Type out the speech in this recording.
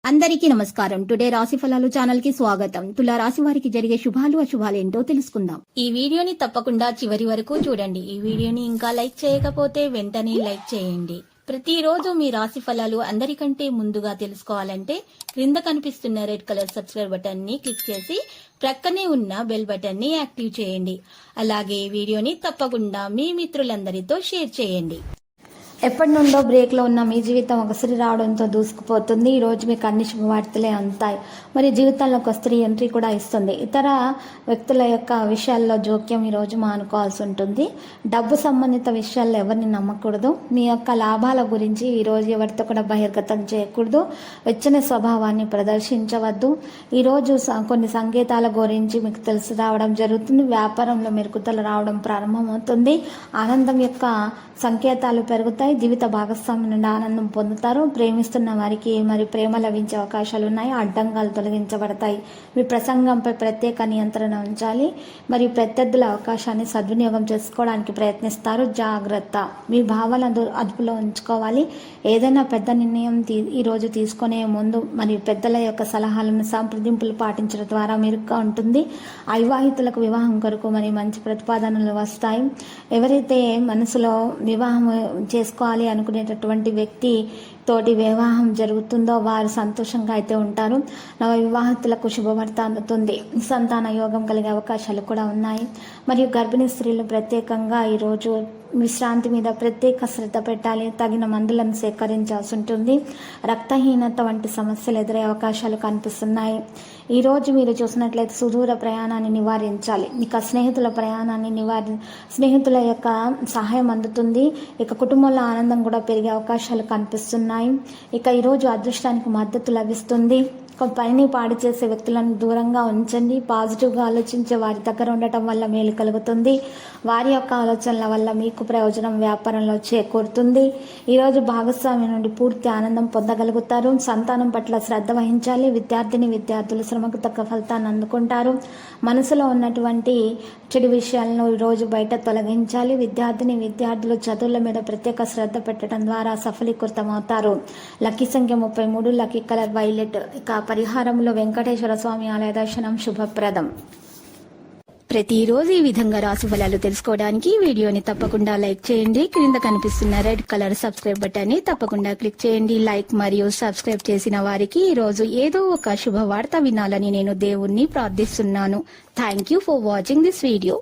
అందరికీ నమస్కారం. టుడే రాశి ఫలాలు ఛానల్ కి స్వాగతం. తులా రాశి వారికి జరిగే శుభాలు అశుభాలు ఏంటో తెలుసుకుందాం. ఈ వీడియోని తప్పకుండా చివరి వరకు చూడండి. ఈ వీడియోని ఇంకా లైక్ చేయకపోతే వెంటనే లైక్ చేయండి. ప్రతిరోజు మీ రాశి ఫలాలు అందరికంటే ముందుగా తెలుసుకోవాలంటే క్రింద కనిపిస్తున్న రెడ్ కలర్ సబ్స్క్రైబ్ బటన్ ని క్లిక్ చేసి ప్రక్కనే ఉన్న బెల్ బటన్ ని యాక్టివ్ చేయండి. అలాగే ఈ వీడియోని తప్పకుండా మీ మిత్రులందరితో షేర్ చేయండి. ఎప్పటి నుండో బ్రేక్లో ఉన్న మీ జీవితం ఒక స్త్రీ రావడంతో దూసుకుపోతుంది. ఈరోజు మీకు అన్ని శుభవార్తలే అందుతాయి. మరి జీవితంలో ఒక స్త్రీ ఎంట్రీ కూడా ఇస్తుంది. ఇతర వ్యక్తుల యొక్క విషయాల్లో జోక్యం ఈరోజు మానుకోవాల్సి ఉంటుంది. డబ్బు సంబంధిత విషయాల్లో ఎవరిని నమ్మకూడదు. మీ యొక్క లాభాల గురించి ఈరోజు ఎవరితో కూడా బహిర్గతం చేయకూడదు. వెచ్చని స్వభావాన్ని ప్రదర్శించవద్దు. ఈరోజు కొన్ని సంకేతాల గురించి మీకు తెలిసి రావడం జరుగుతుంది. వ్యాపారంలో మెరుగుదల రావడం ప్రారంభమవుతుంది. ఆనందం యొక్క సంకేతాలు పెరుగుతాయి. జీవిత భాగస్వామి నుండి ఆనందం పొందుతారు. ప్రేమిస్తున్న వారికి మరి ప్రేమ లభించే అవకాశాలు ఉన్నాయి. అడ్డంగాలు తొలగించబడతాయి. మీ ప్రసంగంపై ప్రత్యేక నియంత్రణ ఉంచాలి. మరియు ప్రత్యర్థుల అవకాశాన్ని సద్వినియోగం చేసుకోవడానికి ప్రయత్నిస్తారు. జాగ్రత్త. మీ భావాలను అదుపులో ఉంచుకోవాలి. ఏదైనా పెద్ద నిర్ణయం ఈరోజు తీసుకునే ముందు మరియు పెద్దల యొక్క సలహాలను సంప్రదింపులు పాటించడం ద్వారా మెరుగ్గా ఉంటుంది. అవివాహితులకు వివాహం కొరకు మరి మంచి ప్రతిపాదనలు వస్తాయి. ఎవరైతే మనసులో వివాహం చేసుకోవాలి అనుకునేటటువంటి వ్యక్తి తోటి వివాహం జరుగుతుందో వారు సంతోషంగా అయితే ఉంటారు. నవ వివాహితులకు శుభవార్త అందుతుంది. సంతాన యోగం కలిగే అవకాశాలు కూడా ఉన్నాయి. మరియు గర్భిణీ స్త్రీలు ప్రత్యేకంగా ఈరోజు విశ్రాంతి మీద ప్రత్యేక శ్రద్ధ పెట్టాలి. తగిన మందులను సేకరించాల్సి ఉంటుంది. రక్తహీనత వంటి సమస్యలు ఎదురయ్యే అవకాశాలు కనిపిస్తున్నాయి. ఈరోజు మీరు చూసినట్లయితే సుదూర ప్రయాణాన్ని నివారించాలి. ఇక స్నేహితుల ప్రయాణాన్ని స్నేహితుల యొక్క సహాయం అందుతుంది. ఇక కుటుంబంలో ఆనందం కూడా పెరిగే అవకాశాలు కనిపిస్తున్నాయి. ఇక ఈరోజు అదృష్టానికి మద్దతు లభిస్తుంది. పనిని పాడు చేసే వ్యక్తులను దూరంగా ఉంచండి. పాజిటివ్గా ఆలోచించే వారి దగ్గర ఉండటం వల్ల మేలు కలుగుతుంది. వారి యొక్క ఆలోచనల వల్ల మీకు ప్రయోజనం వ్యాపారంలో చేకూరుతుంది. ఈరోజు భాగస్వామి నుండి పూర్తి ఆనందం పొందగలుగుతారు. సంతానం పట్ల శ్రద్ధ వహించాలి. విద్యార్థులు శ్రమకు తగ్గ ఫలితాన్ని అందుకుంటారు. మనసులో ఉన్నటువంటి చెడు విషయాలను ఈరోజు బయట తొలగించాలి. విద్యార్థులు చదువుల మీద ప్రత్యేక శ్రద్ధ పెట్టడం ద్వారా సఫలీకృతమవుతారు. లక్కీ సంఖ్య 33, లక్కీ కలర్ వైలెట్. ఇక పరిహారంలో వెంకటేశ్వర స్వామి ఆలయ దర్శనం శుభప్రదం. ప్రతిరోజు ఈ విధంగా రాశి ఫలాలు తెలుసుకోవడానికి వీడియోని తప్పకుండా లైక్ చేయండి. క్రింద కనిపిస్తున్న రెడ్ కలర్ సబ్స్క్రైబ్ బటన్ ని తప్పకుండా క్లిక్ చేయండి. లైక్ మరియు సబ్స్క్రైబ్ చేసిన వారికి ఈ రోజు ఏదో ఒక శుభవార్త వినాలని నేను దేవుణ్ణి ప్రార్థిస్తున్నాను. Thank you for watching this video.